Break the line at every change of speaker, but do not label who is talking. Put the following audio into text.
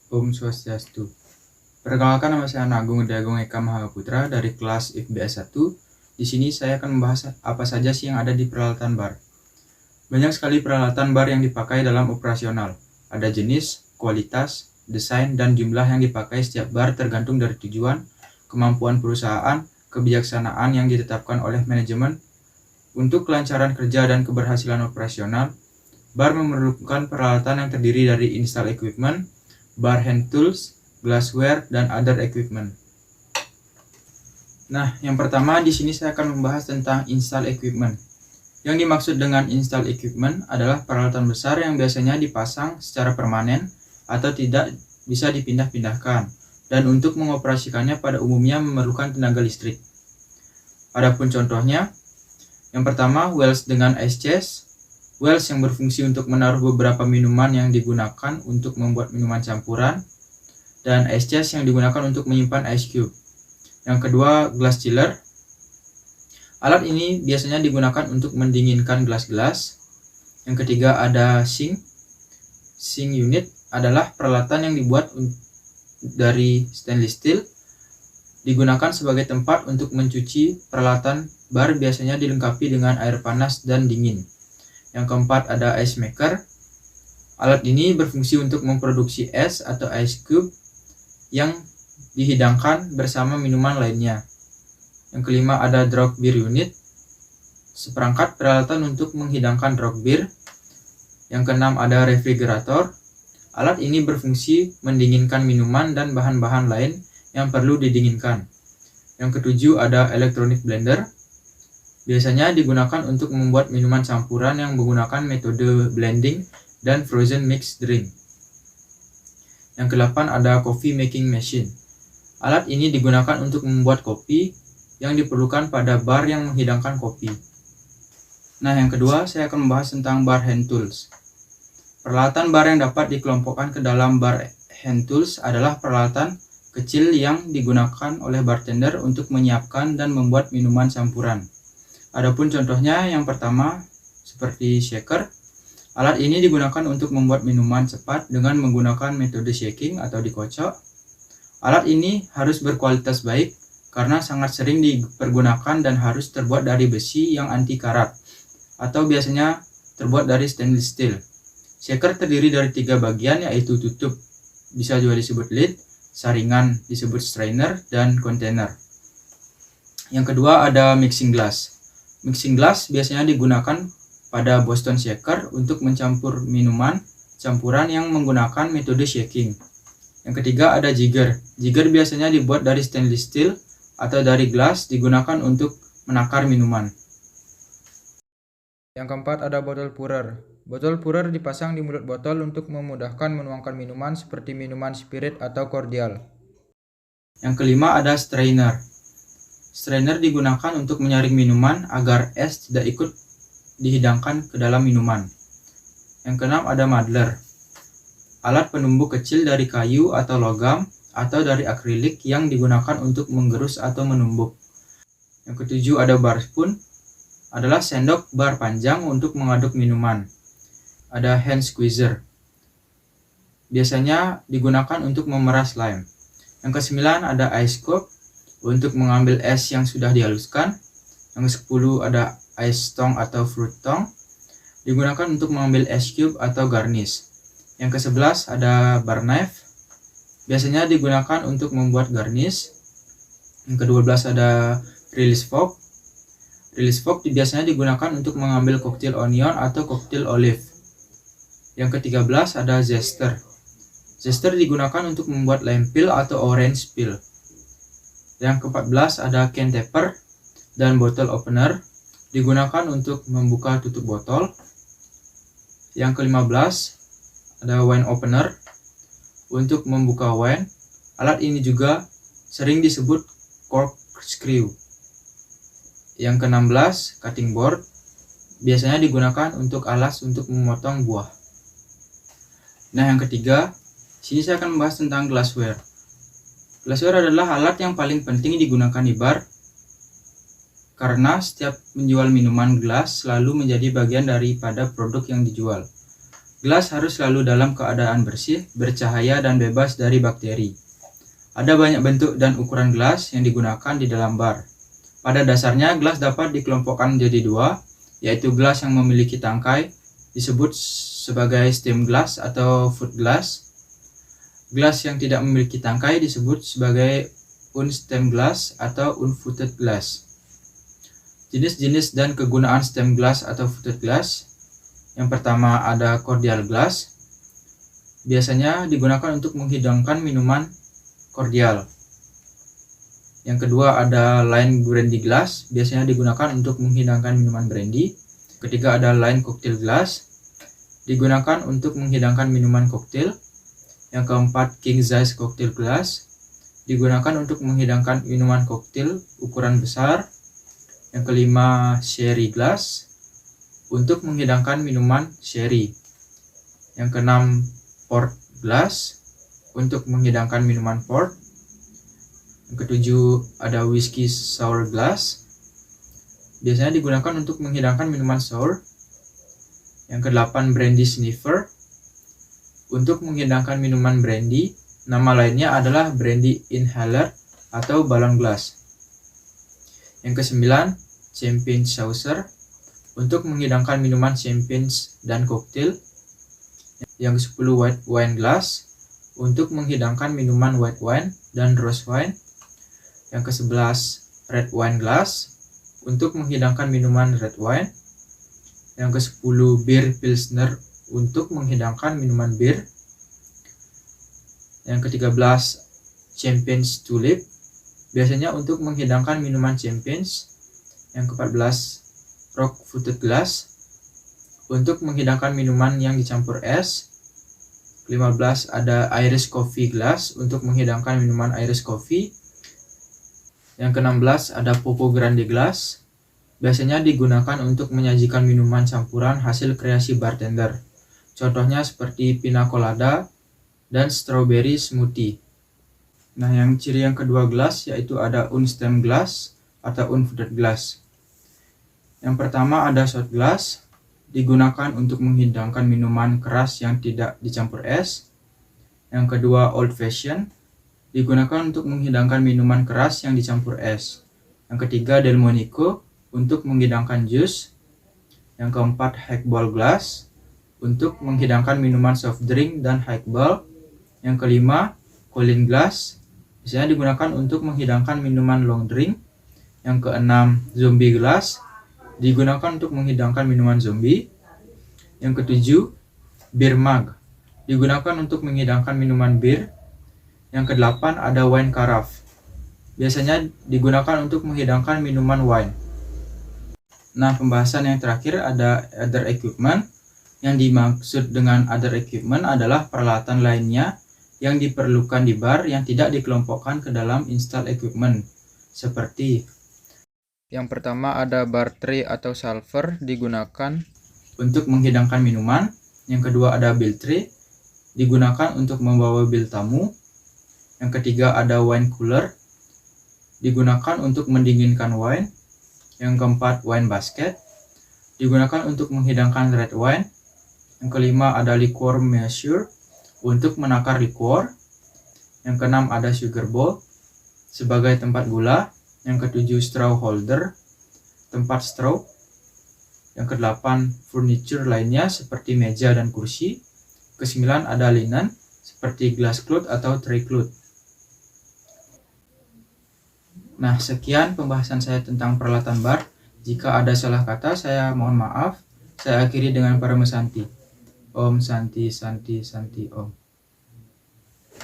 Om Swastiastu. Perkenalkan, nama saya Agung Dagung Eka Mahaputra dari kelas IPBS 1. Di sini saya akan membahas apa saja sih yang ada di peralatan bar. Banyak sekali peralatan bar yang dipakai dalam operasional. Ada jenis, kualitas, desain, dan jumlah yang dipakai setiap bar tergantung dari tujuan, kemampuan perusahaan, kebijaksanaan yang ditetapkan oleh manajemen. Untuk kelancaran kerja dan keberhasilan operasional, bar memerlukan peralatan yang terdiri dari install equipment, bar hand tools, glassware, dan other equipment. Nah, yang pertama di sini saya akan membahas tentang install equipment. Yang dimaksud dengan install equipment adalah peralatan besar yang biasanya dipasang secara permanen atau tidak bisa dipindah-pindahkan, dan untuk mengoperasikannya pada umumnya memerlukan tenaga listrik. Adapun contohnya, yang pertama wells dengan ice chest. Wells yang berfungsi untuk menaruh beberapa minuman yang digunakan untuk membuat minuman campuran, dan ice chest yang digunakan untuk menyimpan ice cube. Yang kedua, glass chiller. Alat ini biasanya digunakan untuk mendinginkan gelas-gelas. Yang ketiga ada sink. Sink unit adalah peralatan yang dibuat dari stainless steel, digunakan sebagai tempat untuk mencuci peralatan bar, biasanya dilengkapi dengan air panas dan dingin. Yang keempat ada ice maker. Alat ini berfungsi untuk memproduksi es atau ice cube yang dihidangkan bersama minuman lainnya. Yang kelima ada draught beer unit, seperangkat peralatan untuk menghidangkan draught beer. Yang keenam ada refrigerator. Alat ini berfungsi mendinginkan minuman dan bahan-bahan lain yang perlu didinginkan. Yang ketujuh ada electronic blender. Biasanya digunakan untuk membuat minuman campuran yang menggunakan metode blending dan frozen mixed drink. Yang kedelapan ada coffee making machine. Alat ini digunakan untuk membuat kopi yang diperlukan pada bar yang menghidangkan kopi. Nah, yang kedua saya akan membahas tentang bar hand tools. Peralatan bar yang dapat dikelompokkan ke dalam bar hand tools adalah peralatan kecil yang digunakan oleh bartender untuk menyiapkan dan membuat minuman campuran. Adapun contohnya, yang pertama seperti shaker. Alat ini digunakan untuk membuat minuman cepat dengan menggunakan metode shaking atau dikocok. Alat ini harus berkualitas baik karena sangat sering dipergunakan dan harus terbuat dari besi yang anti karat atau biasanya terbuat dari stainless steel. Shaker terdiri dari 3 bagian, yaitu tutup, bisa juga disebut lid, saringan disebut strainer, dan container. Yang kedua ada mixing glass. Mixing glass biasanya digunakan pada Boston shaker untuk mencampur minuman campuran yang menggunakan metode shaking. Yang ketiga ada jigger. Jigger biasanya dibuat dari stainless steel atau dari gelas, digunakan untuk menakar minuman. Yang keempat ada bottle pourer. Bottle pourer dipasang di mulut botol untuk memudahkan menuangkan minuman seperti minuman spirit atau cordial. Yang kelima ada strainer. Strainer digunakan untuk menyaring minuman agar es tidak ikut dihidangkan ke dalam minuman. Yang keenam ada muddler. Alat penumbuk kecil dari kayu atau logam atau dari akrilik yang digunakan untuk menggerus atau menumbuk. Yang ketujuh ada bar spoon. Adalah sendok bar panjang untuk mengaduk minuman. Ada hand squeezer. Biasanya digunakan untuk memeras lime. Yang kesembilan ada ice scoop untuk mengambil es yang sudah dihaluskan. Yang ke-10 ada ice tong atau fruit tong, digunakan untuk mengambil es cube atau garnish. Yang ke-11 ada bar knife, biasanya digunakan untuk membuat garnish. Yang ke-12 ada release fork. Release fork biasanya digunakan untuk mengambil cocktail onion atau cocktail olive. Yang ke-13 ada zester. Zester digunakan untuk membuat lime peel atau orange peel. Yang ke-14 ada can tapper dan bottle opener, digunakan untuk membuka tutup botol. Yang ke-15 ada wine opener untuk membuka wine. Alat ini juga sering disebut corkscrew. Yang ke-16 cutting board, biasanya digunakan untuk alas untuk memotong buah. Nah, yang ketiga, sini saya akan membahas tentang glassware. Glassware adalah alat yang paling penting digunakan di bar karena setiap menjual minuman gelas selalu menjadi bagian daripada produk yang dijual. Gelas harus selalu dalam keadaan bersih, bercahaya, dan bebas dari bakteri. Ada banyak bentuk dan ukuran gelas yang digunakan di dalam bar. Pada dasarnya, gelas dapat dikelompokkan menjadi dua, yaitu gelas yang memiliki tangkai, disebut sebagai stem glass atau foot glass. Gelas yang tidak memiliki tangkai disebut sebagai unstem glass atau unfooted glass. Jenis-jenis dan kegunaan stem glass atau footed glass. Yang pertama ada cordial glass. Biasanya digunakan untuk menghidangkan minuman cordial. Yang kedua ada line brandy glass. Biasanya digunakan untuk menghidangkan minuman brandy. Ketiga ada line cocktail glass. Digunakan untuk menghidangkan minuman koktail. Yang keempat king size cocktail glass. Digunakan untuk menghidangkan minuman koktail ukuran besar. Yang kelima sherry glass, untuk menghidangkan minuman sherry. Yang keenam port glass, untuk menghidangkan minuman port. Yang ketujuh ada whiskey sour glass, biasanya digunakan untuk menghidangkan minuman sour. Yang kedelapan brandy sniffer, untuk menghidangkan minuman brandy. Nama lainnya adalah brandy inhaler atau balon glass. Yang kesembilan, champagne saucer, untuk menghidangkan minuman champagne dan koktail. Yang kesepuluh, white wine glass, untuk menghidangkan minuman white wine dan rose wine. Yang kesebelas, red wine glass, untuk menghidangkan minuman red wine. Yang kesepuluh, beer pilsner, untuk menghidangkan minuman bir. Yang ke-13 champagne tulip, biasanya untuk menghidangkan minuman champagne. Yang ke-14 rock footed glass, untuk menghidangkan minuman yang dicampur es. 15 ada Irish coffee glass, untuk menghidangkan minuman Irish coffee. Yang ke-16 ada Popo Grande glass, biasanya digunakan untuk menyajikan minuman campuran hasil kreasi bartender. Contohnya seperti pina colada dan strawberry smoothie. Nah, yang ciri yang kedua gelas yaitu ada unstem glass atau unfooted glass. Yang pertama ada shot glass, digunakan untuk menghidangkan minuman keras yang tidak dicampur es. Yang kedua old fashion, digunakan untuk menghidangkan minuman keras yang dicampur es. Yang ketiga delmonico, untuk menghidangkan jus. Yang keempat highball glass, untuk menghidangkan minuman soft drink dan highball. Yang kelima Colin glass, biasanya digunakan untuk menghidangkan minuman long drink. Yang keenam zombie glass, digunakan untuk menghidangkan minuman zombie. Yang ketujuh beer mug, digunakan untuk menghidangkan minuman bir. Yang kedelapan ada wine carafe, biasanya digunakan untuk menghidangkan minuman wine. Nah, pembahasan yang terakhir ada other equipment. Yang dimaksud dengan other equipment adalah peralatan lainnya yang diperlukan di bar yang tidak dikelompokkan ke dalam install equipment. Seperti yang pertama ada bar tray atau salver, digunakan untuk menghidangkan minuman. Yang kedua ada bill tray, digunakan untuk membawa bil tamu. Yang ketiga ada wine cooler, digunakan untuk mendinginkan wine. Yang keempat wine basket, digunakan untuk menghidangkan red wine. Yang kelima ada liquor measure, untuk menakar liquor. Yang keenam ada sugar bowl, sebagai tempat gula. Yang ketujuh straw holder, tempat straw. Yang kedelapan furniture lainnya seperti meja dan kursi. Kesembilan ada linen, seperti glass cloth atau tray cloth. Nah, sekian pembahasan saya tentang peralatan bar. Jika ada salah kata, saya mohon maaf. Saya akhiri dengan Parama Santi. Om Santi Santi Santi Om.